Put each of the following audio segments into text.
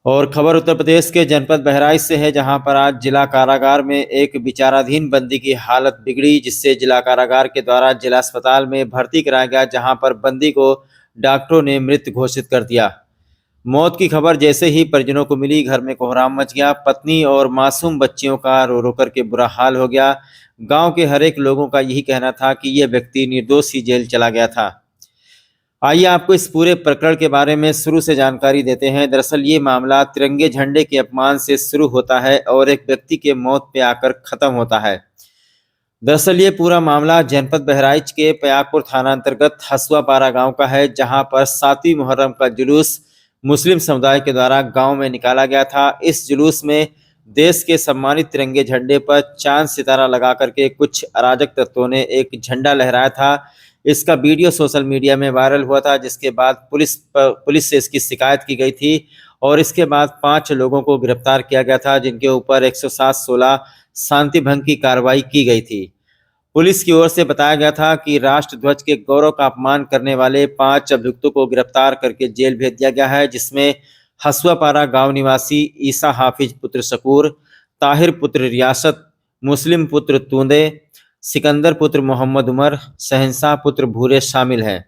और खबर उत्तर प्रदेश के जनपद बहराइच से है, जहां पर आज जिला कारागार में एक विचाराधीन बंदी की हालत बिगड़ी, जिससे जिला कारागार के द्वारा जिला अस्पताल में भर्ती कराया गया, जहां पर बंदी को डॉक्टरों ने मृत घोषित कर दिया। मौत की खबर जैसे ही परिजनों को मिली, घर में कोहराम मच गया। पत्नी और मासूम बच्चियों का रो रो करके बुरा हाल हो गया। गांव के हर एक लोगों का यही कहना था कि यह व्यक्ति निर्दोष ही जेल चला गया था। आइए आपको इस पूरे प्रकरण के बारे में शुरू से जानकारी देते हैं। दरअसल ये मामला तिरंगे झंडे के अपमान से शुरू होता है और एक व्यक्ति के मौत पे आकर खत्म होता है। दरअसल ये पूरा मामला जनपद बहराइच के पयागपुर थाना अंतर्गत हसुआपारा गांव का है, जहां पर 7वीं मुहर्रम का जुलूस मुस्लिम समुदाय के द्वारा गांव में निकाला गया था। इस जुलूस में देश के सम्मानित तिरंगे झंडे पर चांद सितारा लगा करके कुछ अराजक तत्वों ने एक झंडा लहराया था। इसका वीडियो सोशल मीडिया में वायरल हुआ था, जिसके बाद पुलिस से इसकी शिकायत की गई थी और इसके बाद 5 लोगों को गिरफ्तार किया गया था, जिनके ऊपर 107-16 शांति भंग की कार्रवाई की गई थी। पुलिस की ओर से बताया गया था कि राष्ट्र ध्वज के गौरव का अपमान करने वाले 5 अभियुक्तों को गिरफ्तार करके जेल भेज दिया गया है, जिसमें हसुआपारा गांव निवासी ईसा हाफिज पुत्र शकूर, ताहिर पुत्र रियासत, मुस्लिम पुत्र तूंदे, सिकंदर पुत्र मोहम्मद उमर, शहंशाह पुत्र भूरे शामिल हैं।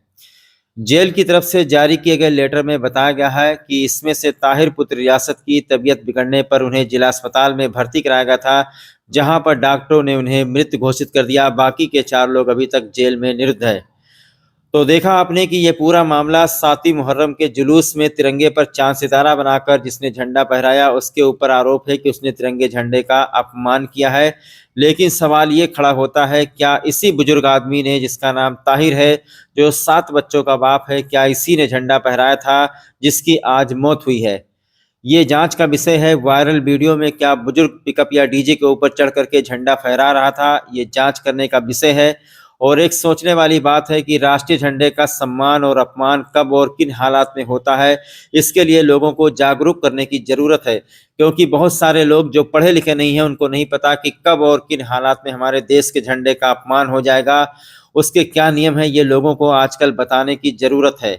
जेल की तरफ से जारी किए गए लेटर में बताया गया है कि इसमें से ताहिर पुत्र रियासत की तबीयत बिगड़ने पर उन्हें जिला अस्पताल में भर्ती कराया गया था, जहां पर डॉक्टरों ने उन्हें मृत घोषित कर दिया। बाकी के 4 लोग अभी तक जेल में निरुद्ध हैं। तो देखा आपने कि ये पूरा मामला 7वीं मुहर्रम के जुलूस में तिरंगे पर चांद सितारा बनाकर जिसने झंडा फहराया, उसके ऊपर आरोप है कि उसने तिरंगे झंडे का अपमान किया है। लेकिन सवाल ये खड़ा होता है, क्या इसी बुजुर्ग आदमी ने, जिसका नाम ताहिर है, जो 7 बच्चों का बाप है, क्या इसी ने झंडा फहराया था जिसकी आज मौत हुई है? ये जांच का विषय है। वायरल वीडियो में क्या बुजुर्ग पिकअप या डीजे के ऊपर चढ़ करके झंडा फहरा रहा था, ये जांच करने का विषय है। और एक सोचने वाली बात है कि राष्ट्रीय झंडे का सम्मान और अपमान कब और किन हालात में होता है, इसके लिए लोगों को जागरूक करने की जरूरत है, क्योंकि बहुत सारे लोग जो पढ़े लिखे नहीं हैं, उनको नहीं पता कि कब और किन हालात में हमारे देश के झंडे का अपमान हो जाएगा, उसके क्या नियम है, ये लोगों को आजकल बताने की जरूरत है।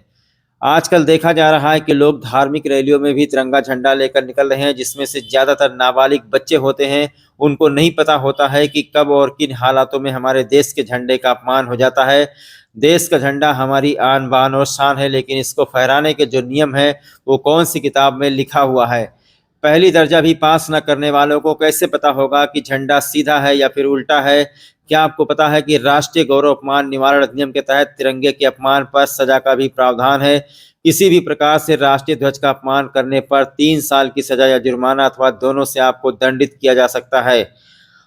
आजकल देखा जा रहा है कि लोग धार्मिक रैलियों में भी तिरंगा झंडा लेकर निकल रहे हैं, जिसमें से ज्यादातर नाबालिग बच्चे होते हैं। उनको नहीं पता होता है कि कब और किन हालातों में हमारे देश के झंडे का अपमान हो जाता है। देश का झंडा हमारी आन बान और शान है, लेकिन इसको फहराने के जो नियम है वो कौन सी किताब में लिखा हुआ है? पहली दर्जा भी पास न करने वालों को कैसे पता होगा कि झंडा सीधा है या फिर उल्टा है? क्या आपको पता है कि राष्ट्रीय गौरव अपमान निवारण अधिनियम के तहत तिरंगे के अपमान पर सजा का भी प्रावधान है? किसी भी प्रकार से राष्ट्रीय ध्वज का अपमान करने पर 3 साल की सजा या जुर्माना अथवा दोनों से आपको दंडित किया जा सकता है।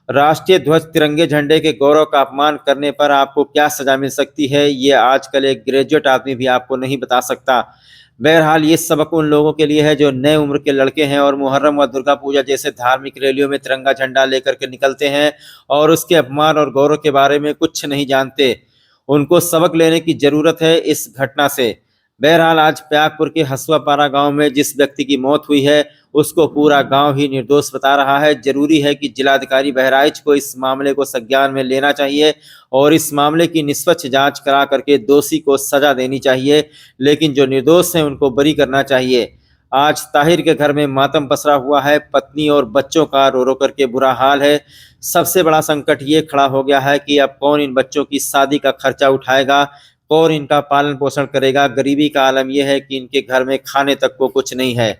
राष्ट्रीय ध्वज तिरंगे झंडे के गौरव का अपमान करने पर आपको क्या सजा मिल सकती है, ये आजकल एक ग्रेजुएट आदमी भी आपको नहीं बता सकता। बहरहाल ये सबक उन लोगों के लिए है जो नए उम्र के लड़के हैं और मुहर्रम व दुर्गा पूजा जैसे धार्मिक रैलियों में तिरंगा झंडा लेकर के निकलते हैं और उसके अपमान और गौरव के बारे में कुछ नहीं जानते। उनको सबक लेने की जरूरत है इस घटना से। बहरहाल आज प्यागपुर के हसुआपारा गांव में जिस व्यक्ति की मौत हुई है, उसको पूरा गांव ही निर्दोष बता रहा है। जरूरी है कि जिलाधिकारी बहराइच को इस मामले को संज्ञान में लेना चाहिए और इस मामले की निष्पक्ष जांच करा करके दोषी को सजा देनी चाहिए, लेकिन जो निर्दोष हैं उनको बरी करना चाहिए। आज ताहिर के घर में मातम पसरा हुआ है। पत्नी और बच्चों का रो रो करके बुरा हाल है। सबसे बड़ा संकट ये खड़ा हो गया है कि अब कौन इन बच्चों की शादी का खर्चा उठाएगा, कौन इनका पालन पोषण करेगा। गरीबी का आलम यह है कि इनके घर में खाने तक को कुछ नहीं है।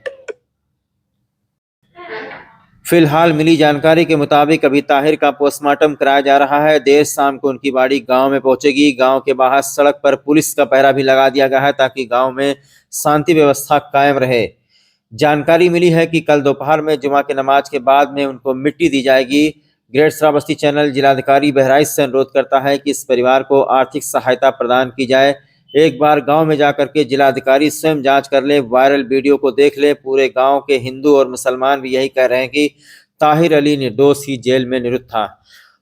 फिलहाल मिली जानकारी के मुताबिक अभी ताहिर का पोस्टमार्टम कराया जा रहा है। देर शाम को उनकी बाड़ी गांव में पहुंचेगी। गांव के बाहर सड़क पर पुलिस का पहरा भी लगा दिया गया है ताकि गांव में शांति व्यवस्था कायम रहे। जानकारी मिली है कि कल दोपहर में जुमा की नमाज के बाद में उनको मिट्टी दी जाएगी। ग्रेट श्रावस्ती चैनल जिलाधिकारी बहराइच से अनुरोध करता है कि इस परिवार को आर्थिक सहायता प्रदान की जाए। एक बार गांव में जाकर के जिलाधिकारी स्वयं जांच कर ले, वायरल वीडियो को देख ले। पूरे गांव के हिंदू और मुसलमान भी यही कह रहे हैं कि ताहिर अली निर्दोष ही जेल में निरुद्ध था।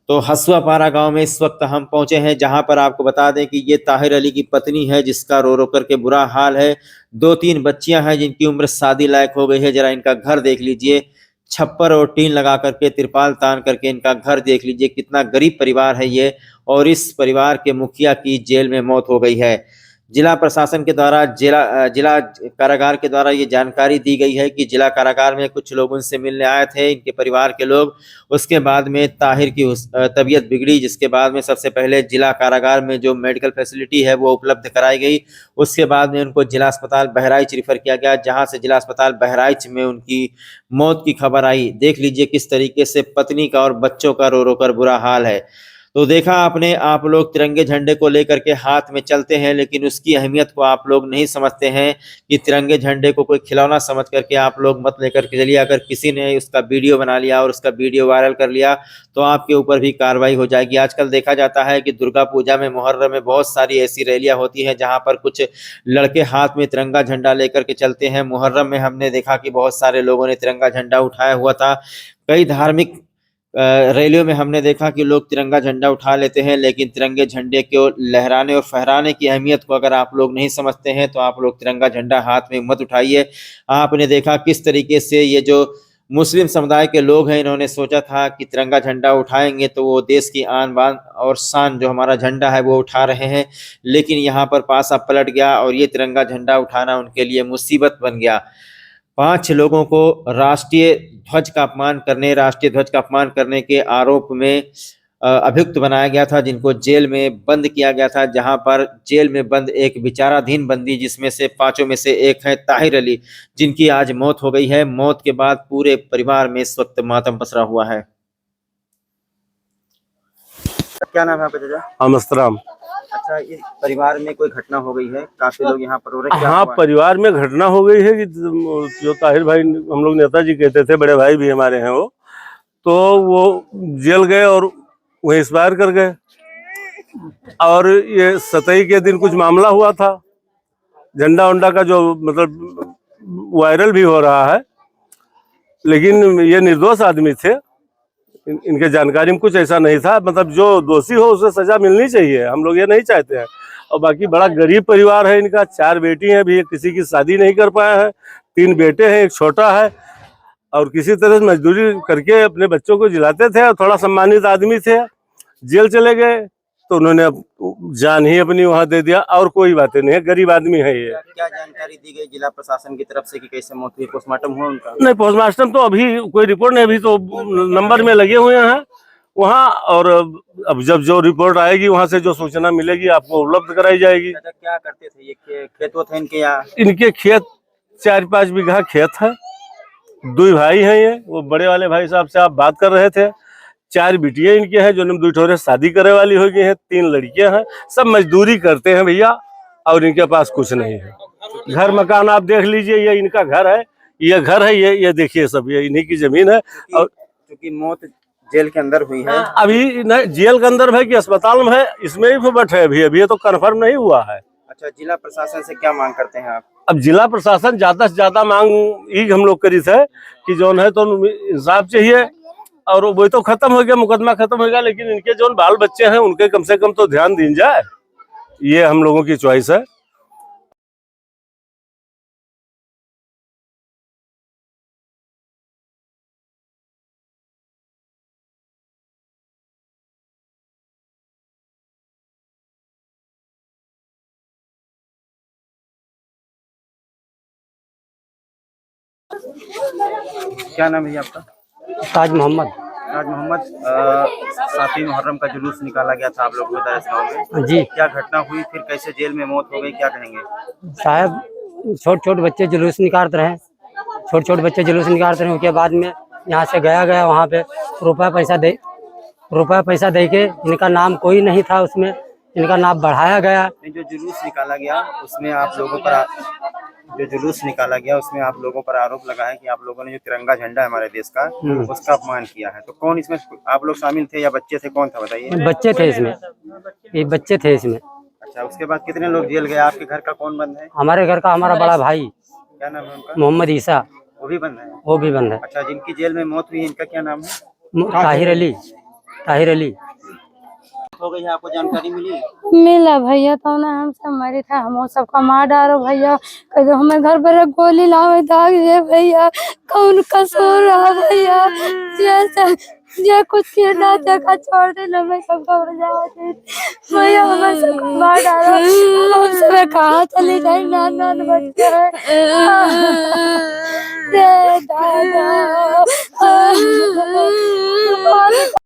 तो हसुआपारा गांव में इस वक्त हम पहुंचे हैं, जहां पर आपको बता दें कि ये ताहिर अली की पत्नी है, जिसका रो रो करके बुरा हाल है। 2-3 बच्चियां हैं जिनकी उम्र शादी लायक हो गई है। जरा इनका घर देख लीजिए, छप्पर और टीन लगा करके, तिरपाल तान करके इनका घर देख लीजिए। कितना गरीब परिवार है ये, और इस परिवार के मुखिया की जेल में मौत हो गई है। जिला प्रशासन के द्वारा जिला कारागार के द्वारा ये जानकारी दी गई है कि जिला कारागार में कुछ लोग उनसे मिलने आए थे, इनके परिवार के लोग। उसके बाद में ताहिर की तबीयत बिगड़ी, जिसके बाद में सबसे पहले जिला कारागार में जो मेडिकल फैसिलिटी है वो उपलब्ध कराई गई। उसके बाद में उनको जिला अस्पताल बहराइच रिफर किया गया, जहां से जिला अस्पताल बहराइच में उनकी मौत की खबर आई। देख लीजिए किस तरीके से पत्नी का और बच्चों का रो रो कर बुरा हाल है। तो देखा आपने, आप लोग तिरंगे झंडे को लेकर के हाथ में चलते हैं, लेकिन उसकी अहमियत को आप लोग नहीं समझते हैं कि तिरंगे झंडे को कोई खिलौना समझ करके आप लोग मत लेकर के चलिए। अगर किसी ने उसका वीडियो बना लिया और उसका वीडियो वायरल कर लिया तो आपके ऊपर भी कार्रवाई हो जाएगी। आजकल देखा जाता है कि दुर्गा पूजा में, मुहर्रम में बहुत सारी ऐसी रैलियां होती हैं जहां पर कुछ लड़के हाथ में तिरंगा झंडा लेकर के चलते हैं। मुहर्रम में हमने देखा कि बहुत सारे लोगों ने तिरंगा झंडा उठाया हुआ था। कई धार्मिक रैलियों में हमने देखा कि लोग तिरंगा झंडा उठा लेते हैं, लेकिन तिरंगे झंडे को लहराने और फहराने की अहमियत को अगर आप लोग नहीं समझते हैं तो आप लोग तिरंगा झंडा हाथ में मत उठाइए। आपने देखा किस तरीके से ये जो मुस्लिम समुदाय के लोग हैं, इन्होंने सोचा था कि तिरंगा झंडा उठाएंगे तो वो देश की आन बान और शान जो हमारा झंडा है वो उठा रहे हैं, लेकिन यहाँ पर पासा पलट गया और ये तिरंगा झंडा उठाना उनके लिए मुसीबत बन गया। 5 लोगों को राष्ट्रीय ध्वज का अपमान करने के आरोप में अभियुक्त बनाया गया था, जिनको जेल में बंद किया गया था। जहां पर जेल में बंद एक विचाराधीन बंदी, जिसमें से 5 में से एक है ताहिर अली, जिनकी आज मौत हो गई है। मौत के बाद पूरे परिवार में इस वक्त मातम पसरा हुआ है। क्या नाम है आपका चाचा? अमस्तराम। अच्छा, इस परिवार में कोई घटना हो गई है, काफी लोग यहाँ पर हो रहे हैं, क्या हाँ, हुआ? परिवार में घटना हो गई है कि जो ताहिर भाई हम लोग नेताजी कहते थे, बड़े भाई भी हमारे हैं वो, तो वो जेल गए और वहीं एक्सपायर कर गए। और ये 27 के दिन कुछ मामला हुआ था, झंडा उंडा का जो मतलब वायरल भी हो रहा है, लेकिन ये निर्दोष आदमी थे। इनके जानकारी में कुछ ऐसा नहीं था। मतलब जो दोषी हो उसे सजा मिलनी चाहिए, हम लोग ये नहीं चाहते हैं। और बाकी बड़ा गरीब परिवार है इनका, 4 बेटी हैं, अभी किसी की शादी नहीं कर पाया है, 3 बेटे हैं, एक छोटा है, और किसी तरह से मजदूरी करके अपने बच्चों को जिलाते थे और थोड़ा सम्मानित आदमी थे। जेल चले गए तो उन्होंने जान ही अपनी वहां दे दिया, और कोई बातें नहीं है, गरीब आदमी है ये। क्या जानकारी दी गई जिला प्रशासन की तरफ से कि कैसे मौत हुई? पोस्टमार्टम हुआ उनका? नहीं, पोस्टमार्टम तो अभी कोई रिपोर्ट नहीं, अभी तो नंबर में लगे हुए हैं वहाँ, और अब जब जो रिपोर्ट आएगी वहाँ से जो सूचना मिलेगी आपको उपलब्ध कराई जाएगी। क्या करते थे ये? खेत थे इनके? यहाँ इनके खेत 4-5 बीघा खेत है, 2 भाई हैं ये, वो बड़े वाले भाई साहब से आप बात कर रहे थे। 4 बिटिया इनके हैं, जो 2 ठोरे शादी करे वाली हो गई हैं, 3 लड़कियां हैं, सब मजदूरी करते हैं भैया, और इनके पास कुछ नहीं है। घर मकान आप देख लीजिए, ये इनका घर है, ये घर है, ये देखिए सब ये इन्हीं की जमीन है। और क्योंकि मौत जेल के अंदर हुई है, अभी न जेल के अंदर है कि अस्पताल में है, इसमें ही बट है अभी तो कंफर्म नहीं हुआ है। अच्छा, जिला प्रशासन से क्या मांग करते हैं आप? अब जिला प्रशासन ज्यादा से ज्यादा मांग ही हम लोग करी थे कि जो है तो इंसाफ चाहिए, और वही तो खत्म हो गया, मुकदमा खत्म हो गया, लेकिन इनके जो बाल बच्चे हैं उनके कम से कम तो ध्यान दी जाए, ये हम लोगों की चॉइस है। क्या नाम है आपका? ताज मोहम्मद। ताज मोहम्मद, 7वीं मुहर्रम का जुलूस निकाला गया था आप लोग में जी, क्या घटना हुई, फिर कैसे जेल में मौत हो गई, क्या कहेंगे? साहब छोटे बच्चे जुलूस निकालते रहे, छोटे बच्चे जुलूस निकालते रहे, उसके बाद में यहाँ से गया वहाँ पे रुपया पैसा दे के, इनका नाम कोई नहीं था उसमें, इनका नाम बढ़ाया गया। जो जुलूस निकाला गया उसमें आप लोगों पर आरोप लगा है कि आप लोगों ने जो तिरंगा झंडा है हमारे देश का, उसका अपमान किया है। तो कौन इसमें, आप लोग शामिल थे या बच्चे थे, कौन था बताइए? बच्चे थे इसमें, ये बच्चे थे इसमें। अच्छा, उसके बाद कितने लोग जेल गए? आपके घर का कौन बंद है? हमारे घर का हमारा बड़ा भाई, क्या नाम है उनका? मोहम्मद ईसा, वो भी बंद है? वो भी बंद है। अच्छा, जिनकी जेल में मौत हुई इनका क्या नाम है? ताहिर अली। हो गई है, आपको जानकारी मिली? मिला भैया, तो ना हमसे मरे था, हम सबका मार डालो भैया, कह हमें घर पर गोली लावे दाग दे भैया, कौन कसूर रहा भैया, जैसे जे कुछ किरना देखा छोड़ दे ना मैं सबका बजा दे भैया हमें सबको मार डालो हम सब कहाँ चले जाए नान नान बच्चे हैं रे दादा